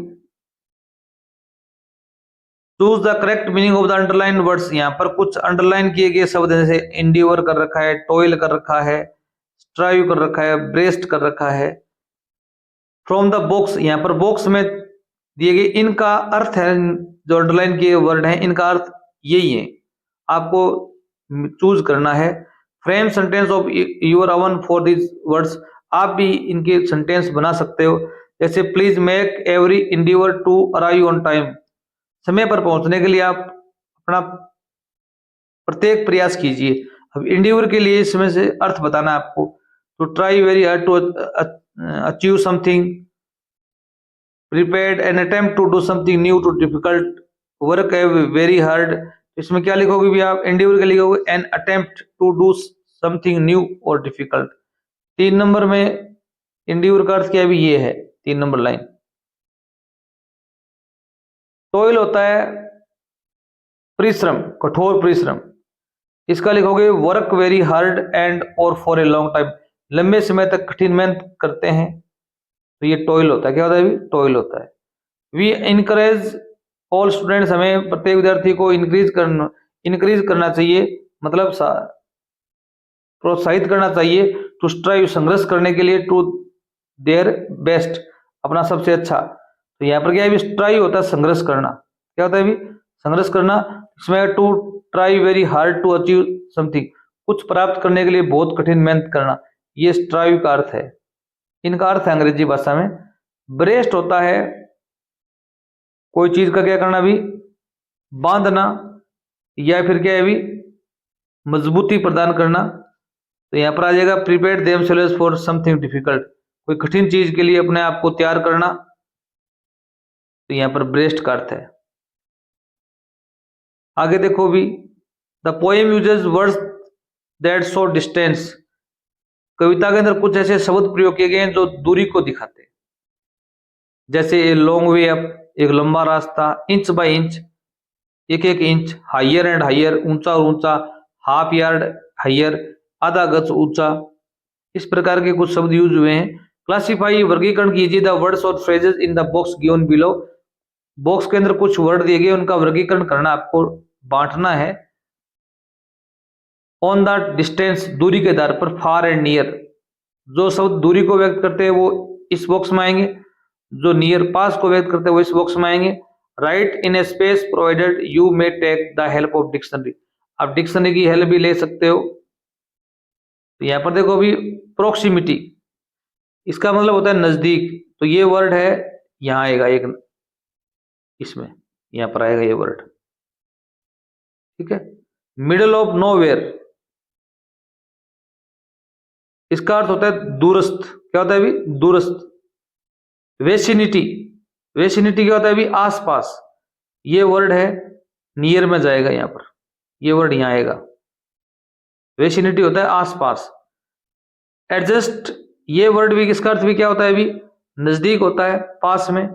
choose the correct meaning of the underline words. यहाँ पर कुछ अंडरलाइन किए गए शब्द जैसे इंडिवर कर रखा है, टॉयल कर रखा है, स्ट्राइव कर रखा है, ब्रेस्ट कर रखा है। फ्रॉम द बॉक्स, यहाँ पर बॉक्स में दिए गए इनका अर्थ है, जो अंडरलाइन किए वर्ड हैं इनका अर्थ यही है, आपको चूज करना है। Frame sentence of your own for this words, आप भी इनके सेंटेंस बना सकते हो, जैसे please make every endeavour to arrive on time, समय पर पहुंचने के लिए आप अपना प्रत्येक प्रयास कीजिए। अब इंडिवर के लिए इसमें से अर्थ बताना है आपको, तो try very hard to achieve something, prepared an attempt to do something new to difficult, work very hard. इसमें क्या लिखोगे भी आप, इंडिवर के लिखोगे an attempt to do something new और डिफिकल्ट। 3 नंबर में इंडिवर का अर्थ क्या भी ये है, 3 नंबर लाइन। टॉयल होता है परिश्रम, कठोर परिश्रम, इसका लिखोगे वर्क वेरी हार्ड एंड और फॉर ए लॉन्ग टाइम, लंबे समय तक कठिन मेहनत करते हैं, तो ये टॉयल होता है। क्या होता है, टॉयल होता है। वी इनकरेज ऑल स्टूडेंट्स, हमें प्रत्येक विद्यार्थी को इंक्रीज करना चाहिए, मतलब प्रोत्साहित करना चाहिए, टू स्ट्राइव, संघर्ष करने के लिए, टू देयर बेस्ट, अपना सबसे अच्छा। तो यहाँ पर क्या है, भी स्ट्राइव होता है संघर्ष करना, क्या होता है भी संघर्ष करना। इसमें to try very hard to achieve something, कुछ प्राप्त करने के लिए बहुत कठिन मेहनत करना, ये स्ट्राइव का अर्थ है। इनका अर्थ है अंग्रेजी भाषा में ब्रेस्ट होता है कोई चीज का क्या करना भी, बांधना, या फिर क्या है भी मजबूती प्रदान करना। तो यहाँ पर आ जाएगा prepare themselves for something difficult, कोई कठिन चीज के लिए अपने आप को तैयार करना, तो यहाँ पर ब्रेस्ट का अर्थ है। आगे देखो भी, the poem uses words that show distance, कविता के अंदर कुछ ऐसे शब्द प्रयोग किए गए हैं जो दूरी को दिखाते हैं, जैसे ए लॉन्ग वे अप, एक लंबा रास्ता, इंच बाय इंच, एक एक इंच, हाइयर एंड हाइयर, ऊंचा और ऊंचा, हाफ यार्ड हाइयर, आधा गज ऊंचा, इस प्रकार के कुछ शब्द यूज हुए हैं। क्लासिफाई, वर्गीकरण कीजिए द वर्ड्स और phrases in the box given below, box के अंदर कुछ वर्ड दिए गए, उनका वर्गीकरण करना, आपको बांटना है। ऑन द डिस्टेंस, दूरी के आधार पर, फार एंड नियर, जो शब्द दूरी को व्यक्त करते हैं वो इस बॉक्स में आएंगे, जो नियर पास को व्यक्त करते हैं वो इस बॉक्स में आएंगे। Write in a space provided you may take the help of dictionary, आप डिक्शनरी की हेल्प भी ले सकते हो। तो यहाँ पर देखो अभी प्रोक्सिमिटी, इसका मतलब होता है नजदीक, तो ये वर्ड है यहाँ आएगा एक, इसमें यहाँ पर आएगा ये वर्ड, ठीक है। मिडल ऑफ नोवेयर, इसका अर्थ होता है दूरस्थ, क्या होता है अभी दूरस्थ। वेसिनिटी, वेसिनिटी क्या होता है अभी आसपास, ये वर्ड है नियर में जाएगा यहाँ पर, ये वर्ड यहाँ आएगा। वेसिनिटी होता है आसपास। एडजस्ट, ये वर्ड भी किसका अर्थ भी क्या होता है अभी नजदीक होता है, पास में,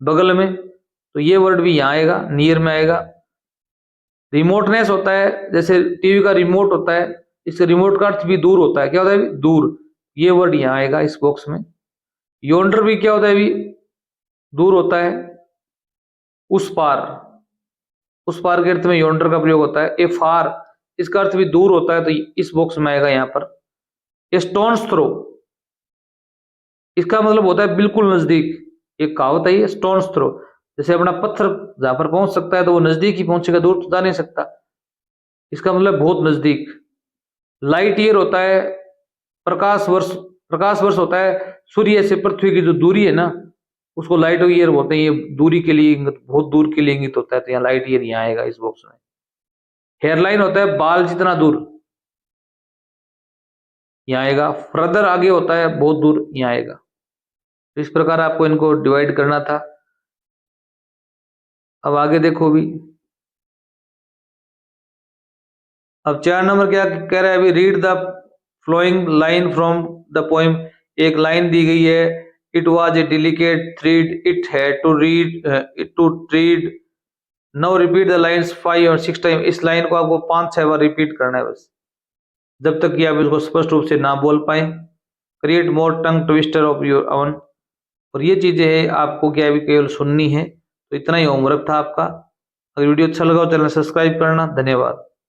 बगल में, तो ये वर्ड भी यहाँ आएगा, नियर में आएगा। रिमोटनेस होता है, जैसे टीवी का रिमोट होता है, इस रिमोट का अर्थ भी दूर होता है, क्या होता है दूर, ये वर्ड यहाँ आएगा इस बॉक्स में। योंडर भी क्या होता है अभी दूर होता है, उस पार, उस पार के अर्थ में योंडर का प्रयोग होता है। ए फार, इसका अर्थ भी दूर होता है, तो इस बॉक्स में आएगा यहाँ पर। ए स्टोन्स थ्रो, इसका मतलब होता है बिल्कुल नजदीक, एक कहावत है ये स्टोन्स थ्रो, जैसे अपना पत्थर जहां पर पहुंच सकता है तो वो नजदीक ही पहुंचेगा, दूर तो जा नहीं सकता, इसका मतलब बहुत नजदीक। लाइट ईयर होता है प्रकाश वर्ष, प्रकाश वर्ष होता है सूर्य से पृथ्वी की जो दूरी है ना, उसको लाइट ईयर बोलते हैं, ये दूरी के लिए बहुत दूर के लिए इंगित होता है, तो यहाँ लाइट ईयर यहाँ आएगा इस बॉक्स में। हेयरलाइन होता है बाल जितना दूर, यहाँ आएगा। फर्दर आगे होता है बहुत दूर, यहाँ आएगा। इस प्रकार आपको इनको डिवाइड करना था। अब आगे देखो भी, अब 4 नंबर क्या कह रहा है अभी, read the following line from the poem, एक लाइन दी गई है, it was a delicate thread it had to read, now repeat the lines 5 और 6 टाइम, इस लाइन को आपको 5-6 बार रिपीट करना है बस, जब तक कि आप इसको स्पष्ट रूप से ना बोल पाए। Create more tongue twister of your own, और ये चीजें है आपको क्या भी केवल सुननी है। तो इतना ही होमवर्क था आपका। अगर वीडियो अच्छा लगा तो चैनल सब्सक्राइब करना। धन्यवाद।